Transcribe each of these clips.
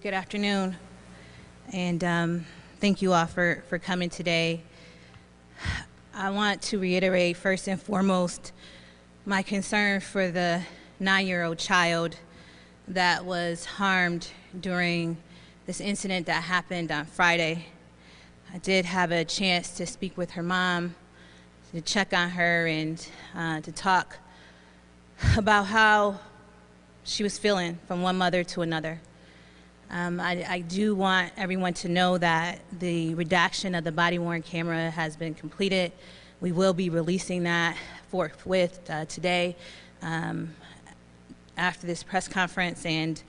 Good afternoon, and thank you all for coming today. I want to reiterate first and foremost my concern for the 9-year-old child that was harmed during this incident that happened on Friday. I did have a chance to speak with her mom, to check on her, and to talk about how she was feeling from one mother to another. I do want everyone to know that the redaction of the body-worn camera has been completed. We will be releasing that forthwith today after this press conference and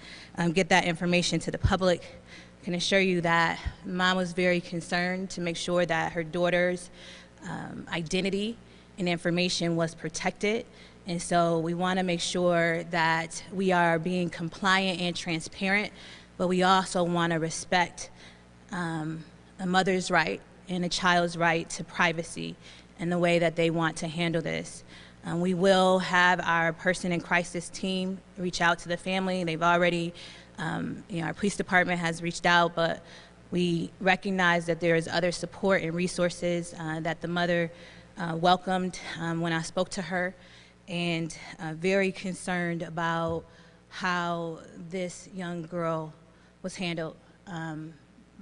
get that information to the public. I can assure you that Mom was very concerned to make sure that her daughter's identity and information was protected. And so we want to make sure that we are being compliant and transparent, but we also want to respect a mother's right and a child's right to privacy and the way that they want to handle this. We will have our person in crisis team reach out to the family. They've already, our police department has reached out, but we recognize that there is other support and resources that the mother welcomed when I spoke to her, and very concerned about how this young girl was handled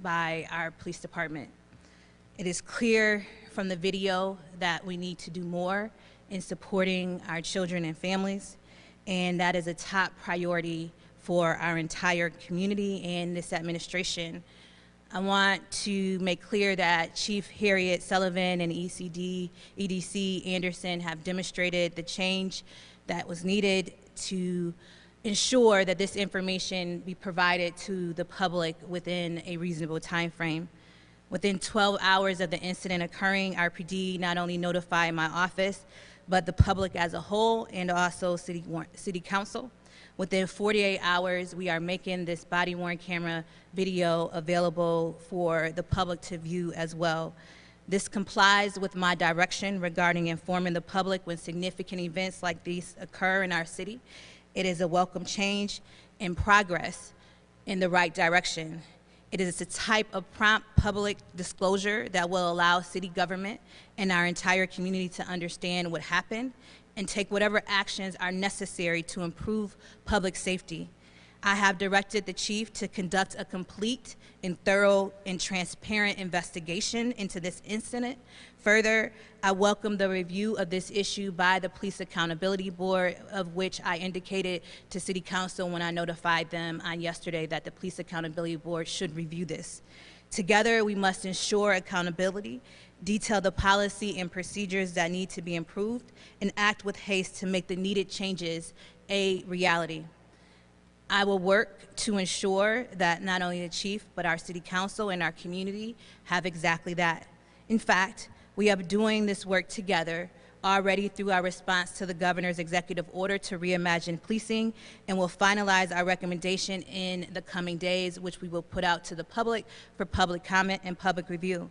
by our police department. It is clear from the video that we need to do more in supporting our children and families, and that is a top priority for our entire community and this administration. I want to make clear that Chief Harriet Sullivan and EDC Anderson have demonstrated the change that was needed to ensure that this information be provided to the public within a reasonable time frame. Within 12 hours of the incident occurring, RPD not only notified my office, but the public as a whole and also City Council. Within 48 hours, we are making this body-worn camera video available for the public to view as well. This complies with my direction regarding informing the public when significant events like these occur in our city. It is a welcome change and progress in the right direction. It is a type of prompt public disclosure that will allow city government and our entire community to understand what happened and take whatever actions are necessary to improve public safety. I have directed the chief to conduct a complete and thorough and transparent investigation into this incident. Further, I welcome the review of this issue by the Police Accountability Board, of which I indicated to City Council when I notified them on yesterday that the Police Accountability Board should review this. Together, we must ensure accountability, detail the policy and procedures that need to be improved, and act with haste to make the needed changes a reality. I will work to ensure that not only the chief, but our city council and our community have exactly that. In fact, we are doing this work together already through our response to the governor's executive order to reimagine policing, and will finalize our recommendation in the coming days, which we will put out to the public for public comment and public review.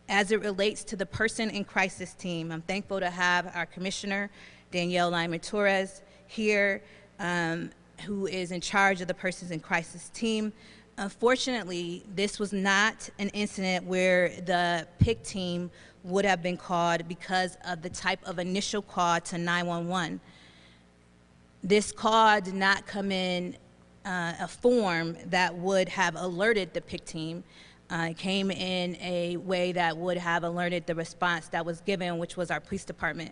As it relates to the person in crisis team, I'm thankful to have our commissioner, Danielle Lyman-Torres, here, who is in charge of the persons in crisis team. Unfortunately, this was not an incident where the PIC team would have been called because of the type of initial call to 911. This call did not come in a form that would have alerted the PIC team. It came in a way that would have alerted the response that was given, which was our police department.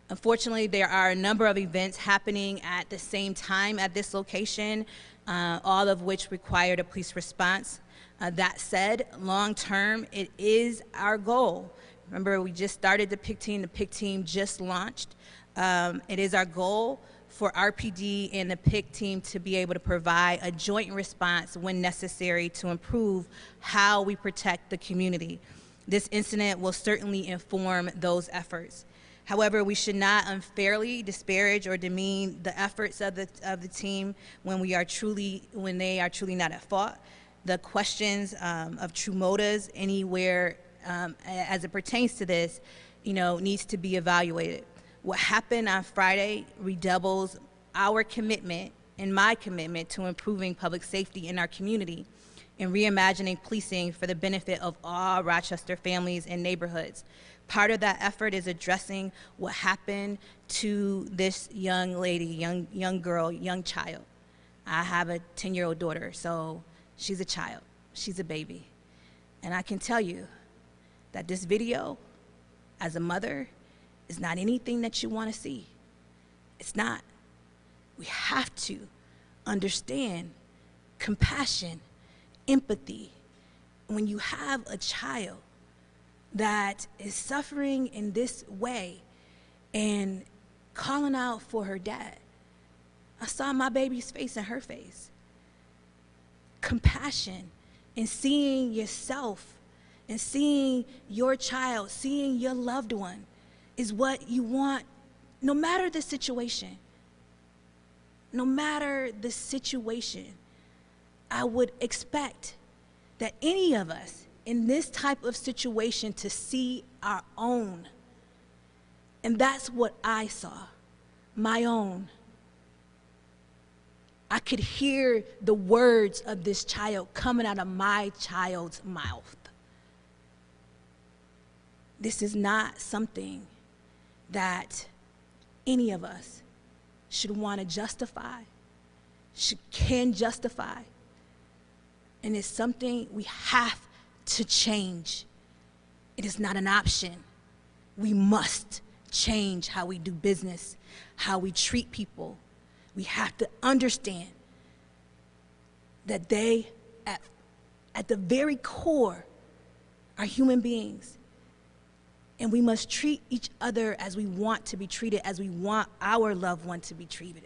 Unfortunately, there are a number of events happening at the same time at this location, all of which required a police response. That said, long term, it is our goal. Remember, we just started the PIC team just launched. It is our goal for RPD and the PIC team to be able to provide a joint response when necessary to improve how we protect the community. This incident will certainly inform those efforts. However, we should not unfairly disparage or demean the efforts of the team when they are truly not at fault. The questions of true motives anywhere as it pertains to this, needs to be evaluated. What happened on Friday redoubles our commitment in my commitment to improving public safety in our community and reimagining policing for the benefit of all Rochester families and neighborhoods. Part of that effort is addressing what happened to this young lady, young girl, young child. I have a 10-year-old daughter, so she's a child, she's a baby. And I can tell you that this video, as a mother, is not anything that you want to see. It's not. We have to understand compassion, empathy. When you have a child that is suffering in this way and calling out for her dad, I saw my baby's face and her face. Compassion and seeing yourself and seeing your child, seeing your loved one is what you want, no matter the situation. No matter the situation, I would expect that any of us in this type of situation to see our own. And that's what I saw, my own. I could hear the words of this child coming out of my child's mouth. This is not something that any of us should want to justify, can justify. And it's something we have to change. It is not an option. We must change how we do business, how we treat people. We have to understand that they, at the very core, are human beings. And we must treat each other as we want to be treated, as we want our loved one to be treated.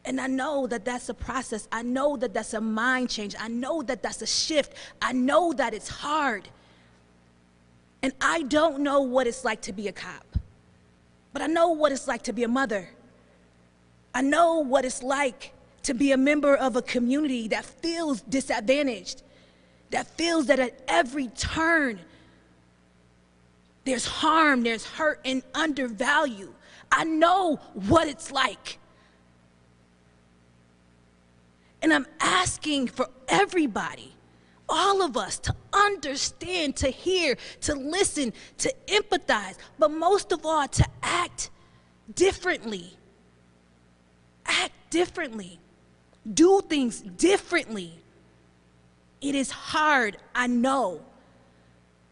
And I know that that's a process. I know that that's a mind change. I know that that's a shift. I know that it's hard. And I don't know what it's like to be a cop, but I know what it's like to be a mother. I know what it's like to be a member of a community that feels disadvantaged, that feels that at every turn, there's harm, there's hurt, and undervalue. I know what it's like. And I'm asking for everybody, all of us, to understand, to hear, to listen, to empathize, but most of all, to act differently. Act differently. Do things differently. It is hard, I know,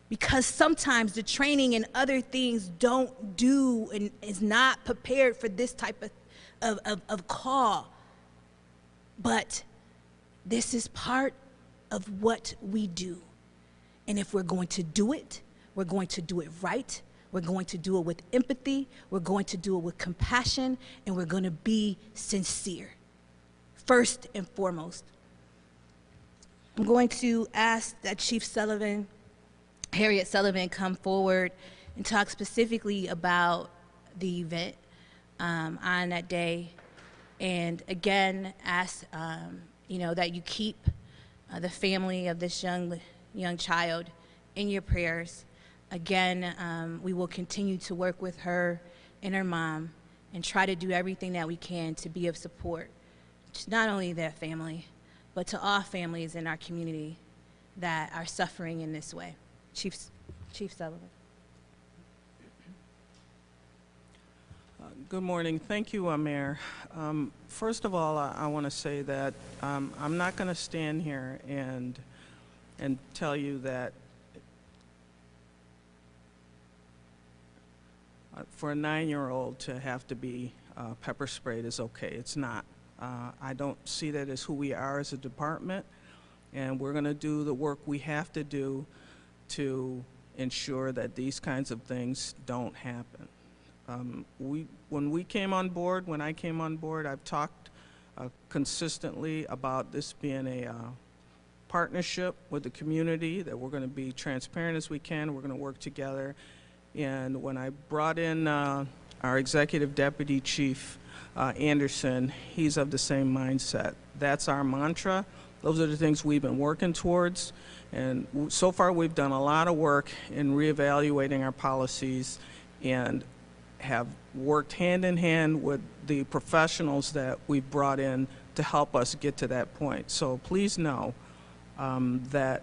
because sometimes the training and other things don't do and is not prepared for this type of call. But this is part of what we do. And if we're going to do it, we're going to do it right. We're going to do it with empathy. We're going to do it with compassion. And we're going to be sincere, first and foremost. I'm going to ask that Chief Sullivan, Harriet Sullivan, come forward and talk specifically about the event on that day. And again, ask that you keep the family of this young child in your prayers. Again, we will continue to work with her and her mom and try to do everything that we can to be of support to not only their family, but to all families in our community that are suffering in this way. Chief Sullivan. Good morning. Thank you, Mayor. First of all, I want to say that I'm not going to stand here and tell you that for a 9-year-old to have to be pepper sprayed is okay. It's not. I don't see that as who we are as a department, and we're going to do the work we have to do to ensure that these kinds of things don't happen. When I came on board, I've talked consistently about this being a partnership with the community, that we're going to be transparent as we can, we're going to work together. And when I brought in our Executive Deputy Chief Anderson, he's of the same mindset. That's our mantra. Those are the things we've been working towards. And so far we've done a lot of work in reevaluating our policies and have worked hand in hand with the professionals that we've brought in to help us get to that point. So please know that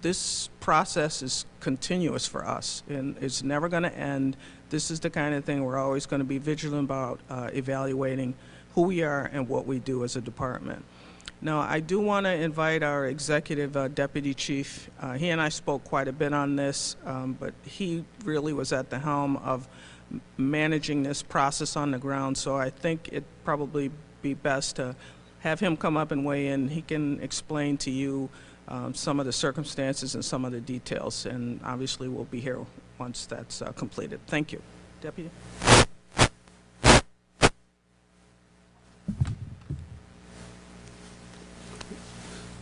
this process is continuous for us, and it's never going to end. This is the kind of thing we're always going to be vigilant about, evaluating who we are and what we do as a department. Now, I do want to invite our executive deputy chief. He and I spoke quite a bit on this, but he really was at the helm of managing this process on the ground, so I think it'd probably be best to have him come up and weigh in. He can explain to you some of the circumstances and some of the details, and obviously we'll be here once that's completed. Thank you. Deputy?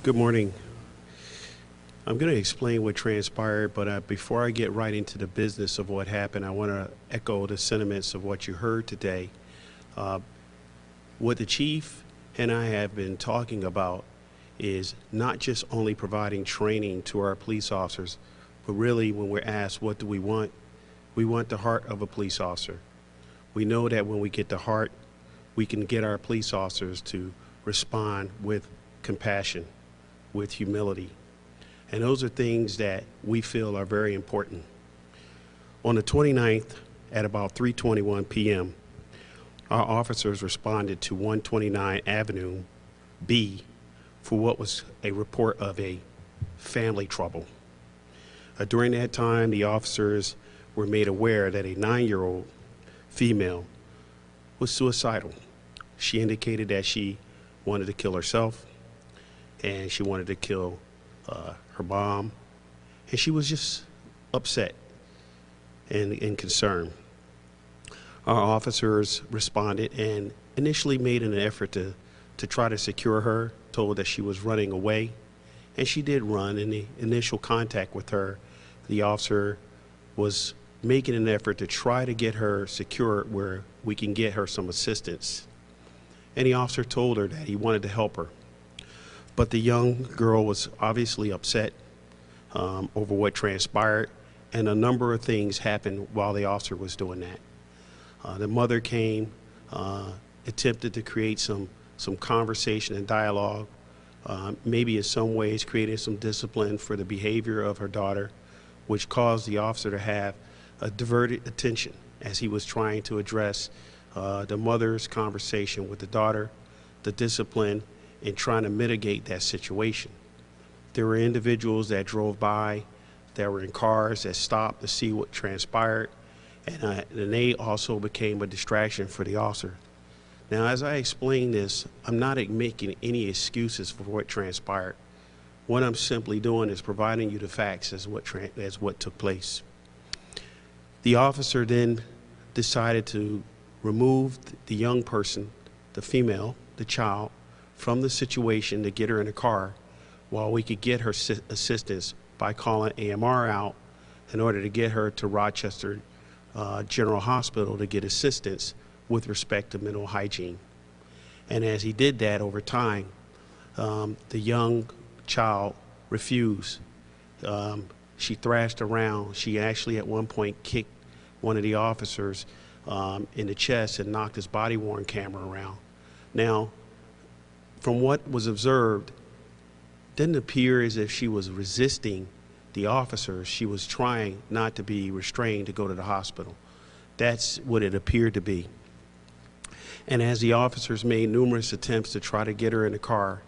Good morning. I'm going to explain what transpired, but before I get right into the business of what happened, I want to echo the sentiments of what you heard today. What the chief and I have been talking about is not just only providing training to our police officers, but really when we're asked what do we want the heart of a police officer. We know that when we get the heart, we can get our police officers to respond with compassion, with humility. And those are things that we feel are very important. On the 29th at about 3:21 p.m., our officers responded to 129 Avenue B for what was a report of a family trouble. During that time, the officers were made aware that a 9-year-old female was suicidal. She indicated that she wanted to kill herself, and she wanted to kill her mom, and she was just upset and concerned. Our officers responded and initially made an effort to try to secure her, told that she was running away, and she did run. In the initial contact with her, the officer was making an effort to try to get her secured where we can get her some assistance. And the officer told her that he wanted to help her. But the young girl was obviously upset over what transpired, and a number of things happened while the officer was doing that. The mother came, attempted to create some conversation and dialogue, maybe in some ways creating some discipline for the behavior of her daughter, which caused the officer to have a diverted attention as he was trying to address the mother's conversation with the daughter, the discipline, and trying to mitigate that situation. There were individuals that drove by, that were in cars, that stopped to see what transpired, and they also became a distraction for the officer. Now, as I explain this, I'm not making any excuses for what transpired. What I'm simply doing is providing you the facts as what took place. The officer then decided to remove the young person, the female, the child, from the situation to get her in a car while we could get her assistance by calling AMR out in order to get her to Rochester General Hospital to get assistance with respect to mental hygiene. And as he did that over time, the young child refused. She thrashed around. She actually at one point kicked one of the officers in the chest and knocked his body-worn camera around. Now, from what was observed, didn't appear as if she was resisting the officers. She was trying not to be restrained to go to the hospital. That's what it appeared to be. And as the officers made numerous attempts to try to get her in the car,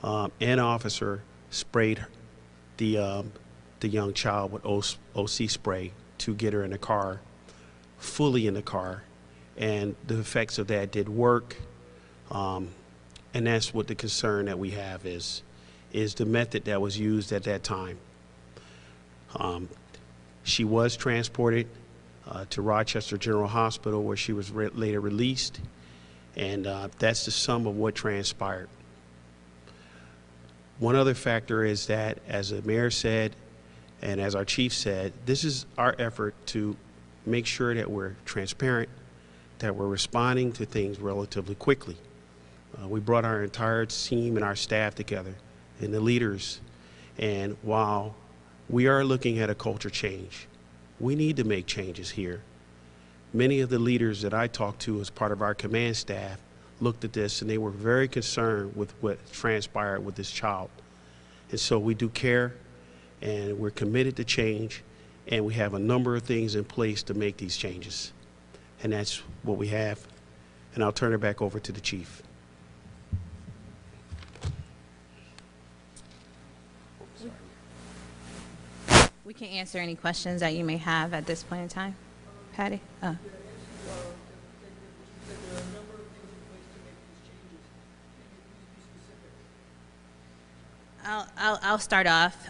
an officer sprayed the young child with OC spray to get her in the car, fully in the car, and the effects of that did work. And that's what the concern that we have is the method that was used at that time. She was transported to Rochester General Hospital, where she was later released, and that's the sum of what transpired. One other factor is that, as the mayor said, and as our chief said, this is our effort to make sure that we're transparent, that we're responding to things relatively quickly. We brought our entire team and our staff together and the leaders, and while we are looking at a culture change, we need to make changes here. Many of the leaders that I talked to as part of our command staff looked at this and they were very concerned with what transpired with this child. And so we do care and we're committed to change, and we have a number of things in place to make these changes. And that's what we have. And I'll turn it back over to the chief. We can answer any questions that you may have at this point in time. Patty? I'll start off.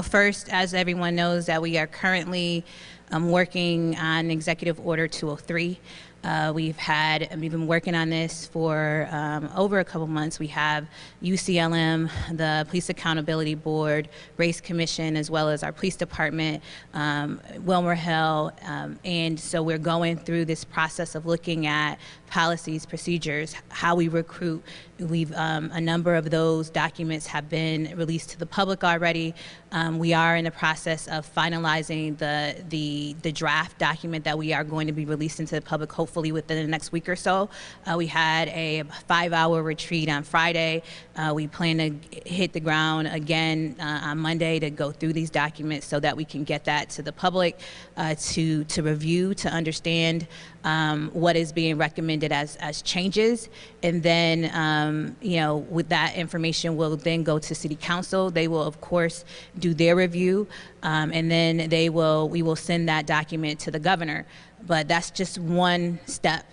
First, as everyone knows, that we are currently working on Executive Order 203. We've been working on this for over a couple months. We have UCLM, the Police Accountability Board, Race Commission, as well as our police department, Wilmer Hill, and so we're going through this process of looking at policies, procedures, how we recruit. A number of those documents have been released to the public already. We are in the process of finalizing the draft document that we are going to be releasing to the public, hopefully within the next week or so. We had a 5-hour retreat on Friday. We plan to hit the ground again on Monday to go through these documents so that we can get that to the public to review, to understand what is being recommended as changes. And then, with that information, we'll then go to City Council. They will, of course, do their review, and then we will send that document to the governor. But that's just one step.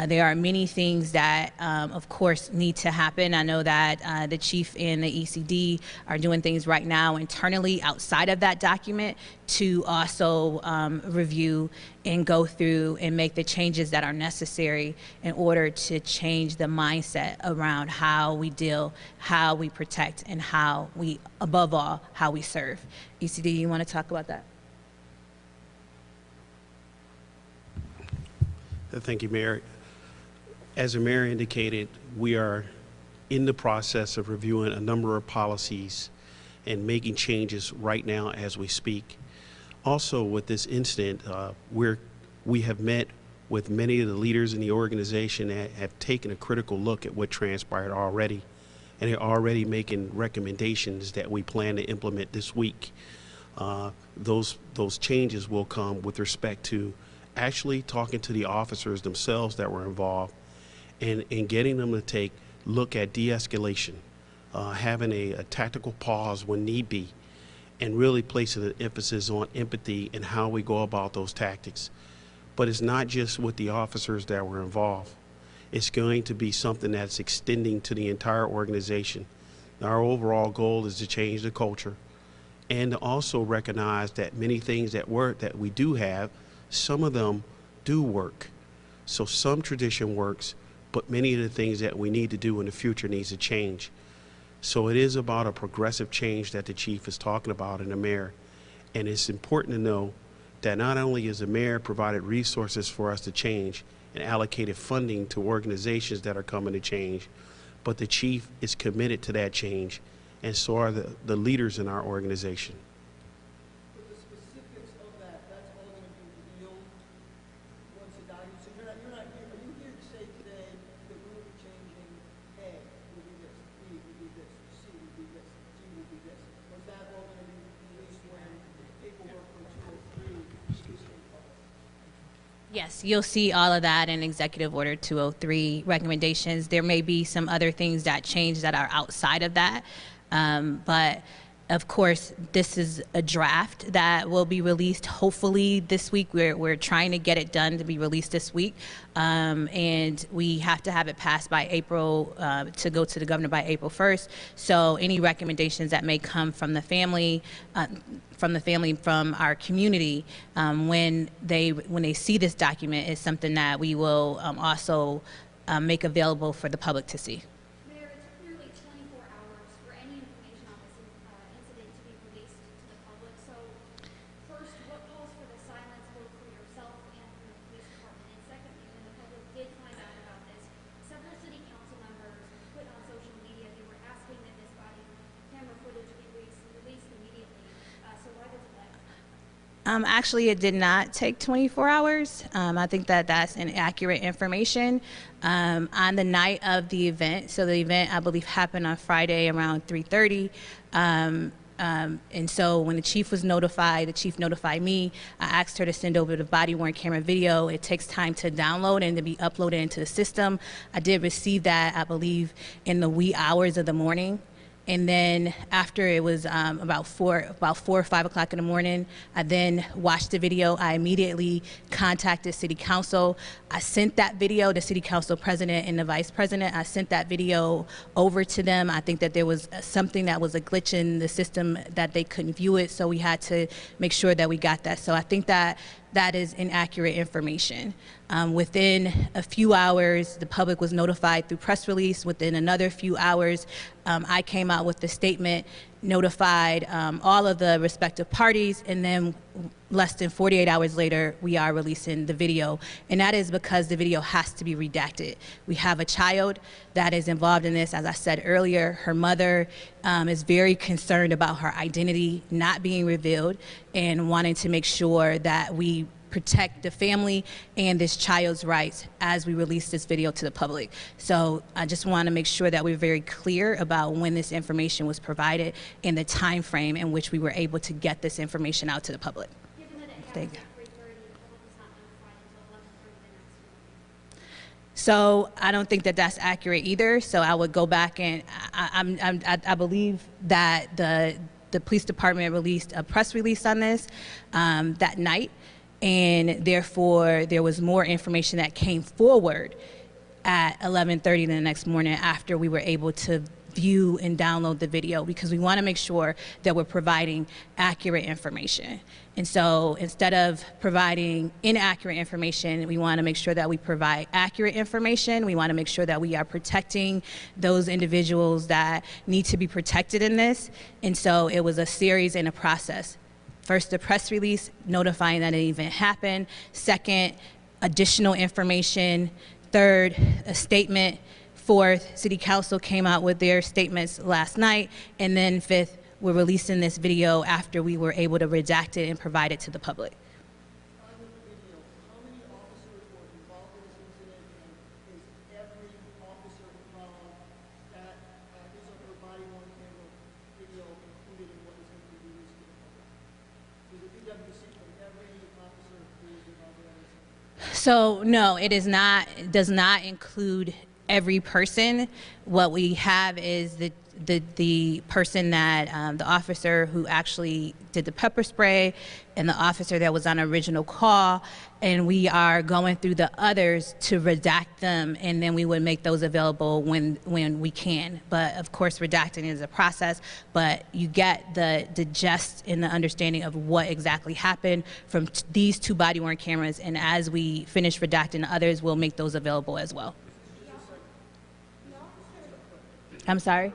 There are many things that, of course, need to happen. I know that the chief and the ECD are doing things right now internally outside of that document to also review and go through and make the changes that are necessary in order to change the mindset around how we deal, how we protect, and how we, above all, how we serve. ECD, you want to talk about that? Thank you, Mayor. As the mayor indicated, we are in the process of reviewing a number of policies and making changes right now as we speak. Also, with this incident, we have met with many of the leaders in the organization that have taken a critical look at what transpired already, and they're already making recommendations that we plan to implement this week. Those changes will come with respect to actually talking to the officers themselves that were involved, and getting them to take look at de-escalation, having a tactical pause when need be, and really placing an emphasis on empathy and how we go about those tactics. But it's not just with the officers that were involved. It's going to be something that's extending to the entire organization. Our overall goal is to change the culture and to also recognize that many things that we do have, some of them do work. So some tradition works, but many of the things that we need to do in the future needs to change. So it is about a progressive change that the chief is talking about and the mayor. And it's important to know that not only is the mayor provided resources for us to change and allocated funding to organizations that are coming to change, but the chief is committed to that change, and so are the leaders in our organization. But the specifics of that, that's all going to be revealed once the document. So you're not here. Are you here to say today that we will be changing A, will be this, B will be this, C will be this, D will be this? Or is that all going to be released when paperwork for 203 is filed? Yes, you'll see all of that in Executive Order 203 recommendations. There may be some other things that change that are outside of that, but of course, this is a draft that will be released hopefully this week. We're trying to get it done to be released this week, and we have to have it passed by April to go to the governor by April 1st. So any recommendations that may come from the family, from our community, when they see this document, is something that we will also make available for the public to see. Mayor, it's clearly 24 hours for any information on this incident to be released to the public. So, first, what calls for the silence both for yourself and for the police department? And secondly, when the public did find out about this, several city council members put on social media they were asking that this body camera footage be released immediately. So why the delay? Actually, it did not take 24 hours. I think that that's inaccurate information. On the night of the event, so the event, I believe, happened on Friday around 3:30. And so when the chief was notified, the chief notified me. I asked her to send over the body-worn camera video. It takes time to download and to be uploaded into the system. I did receive that, I believe, in the wee hours of the morning. And then after it was about 4 or 5 o'clock in the morning, I then watched the video. I immediately contacted City Council. I sent that video, the City Council President and the Vice President. I sent that video over to them. I think that there was something that was a glitch in the system that they couldn't view it, so we had to make sure that we got that. So I think that that is inaccurate information. Within a few hours, the public was notified through press release. Within another few hours, I came out with the statement, notified all of the respective parties, and then less than 48 hours later, we are releasing the video. And that is because the video has to be redacted. We have a child that is involved in this. As I said earlier, her mother is very concerned about her identity not being revealed and wanting to make sure that we protect the family and this child's rights as we release this video to the public. So I just want to make sure that we're very clear about when this information was provided and the time frame in which we were able to get this information out to the public. Given that it Thank happened at 3:30, the public was not notified until 11:30 the next morning. So I don't think that that's accurate either. So I would go back and I believe that the police department released a press release on this that night. And therefore, there was more information that came forward at 11:30 the next morning after we were able to view and download the video, because we want to make sure that we're providing accurate information. And so instead of providing inaccurate information, we want to make sure that we provide accurate information. We want to make sure that we are protecting those individuals that need to be protected in this. And so it was a series and a process. First, the press release notifying that an event happened. Second, additional information. Third, a statement. Fourth, City Council came out with their statements last night. And then fifth, we're releasing this video after we were able to redact it and provide it to the public. On the video, how many officers were involved in this incident, and is every officer involved that his or her body-worn camera video included in what is going to be released to the public? Does the PWC from every officer who was involved in that incident? So no, it is not. It does not include every person. What we have is the person that the officer who actually did the pepper spray and the officer that was on original call, and we are going through the others to redact them, and then we would make those available when we can. But of course, redacting is a process, but you get the gist and the understanding of what exactly happened from these two body-worn cameras, and as we finish redacting the others, we'll make those available as well. I'm sorry?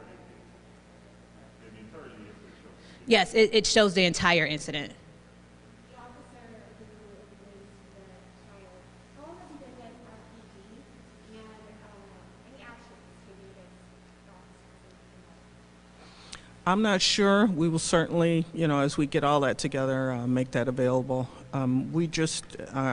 Yes, it shows the entire incident. The officer who released the child, how long has he been with PD, and any actions taken against the officer? I'm not sure. We will certainly, as we get all that together, make that available. We just,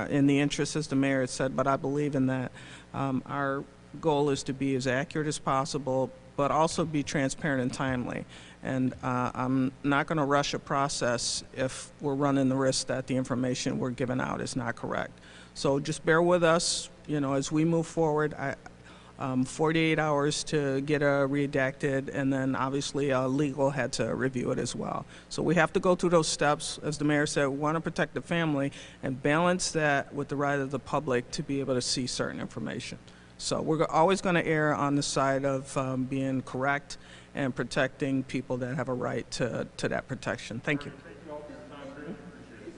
in the interest, as the mayor had said, but I believe in that, our goal is to be as accurate as possible, but also be transparent and timely. And I'm not going to rush a process if we're running the risk that the information we're giving out is not correct. So just bear with us, as we move forward. 48 hours to get a redacted, and then obviously legal had to review it as well. So we have to go through those steps. As the mayor said, we want to protect the family and balance that with the right of the public to be able to see certain information. So we're always going to err on the side of being correct and protecting people that have a right to that protection. Thank you. Is it accurate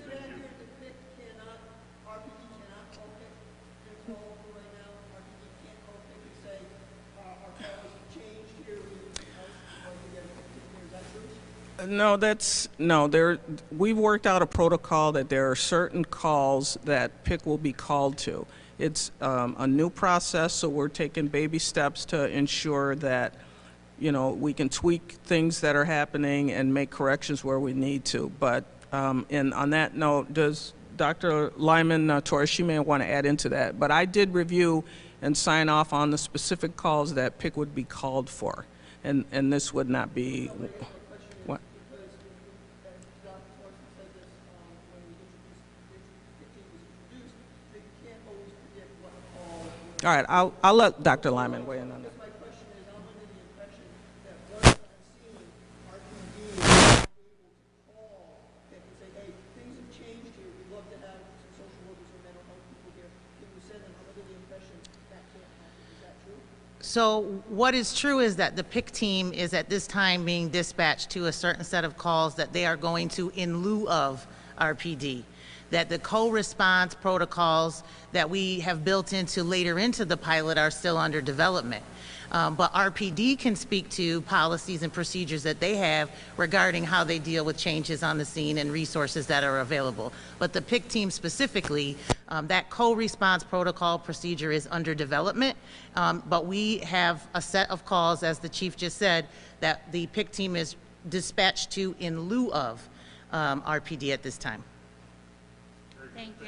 that PIC cannot, RPD cannot call PIC and call over right now? RPD can't call PIC and say, our policy changed here, we need to get a PIC here, is that true? No, we've worked out a protocol that there are certain calls that PIC will be called to. It's a new process, so we're taking baby steps to ensure that, we can tweak things that are happening and make corrections where we need to. But And on that note, does Dr. Lyman Torres, she may want to add into that, but I did review and sign off on the specific calls that PIC would be called for. And this would not be, what? All right, I'll let Dr. Lyman weigh in on that. My question is, I'm under the impression that once on scene, RPD is able to call and say, hey, things have changed here, we'd love to have some social workers or mental health people here. Can you send them? I'm under the impression that can't happen. Is that true? So what is true is that the PIC team is at this time being dispatched to a certain set of calls that they are going to in lieu of RPD. That the co-response protocols that we have built into later into the pilot are still under development. But RPD can speak to policies and procedures that they have regarding how they deal with changes on the scene and resources that are available. But the PIC team specifically, that co-response protocol procedure is under development. But we have a set of calls, as the chief just said, that the PIC team is dispatched to in lieu of RPD at this time. Thank you.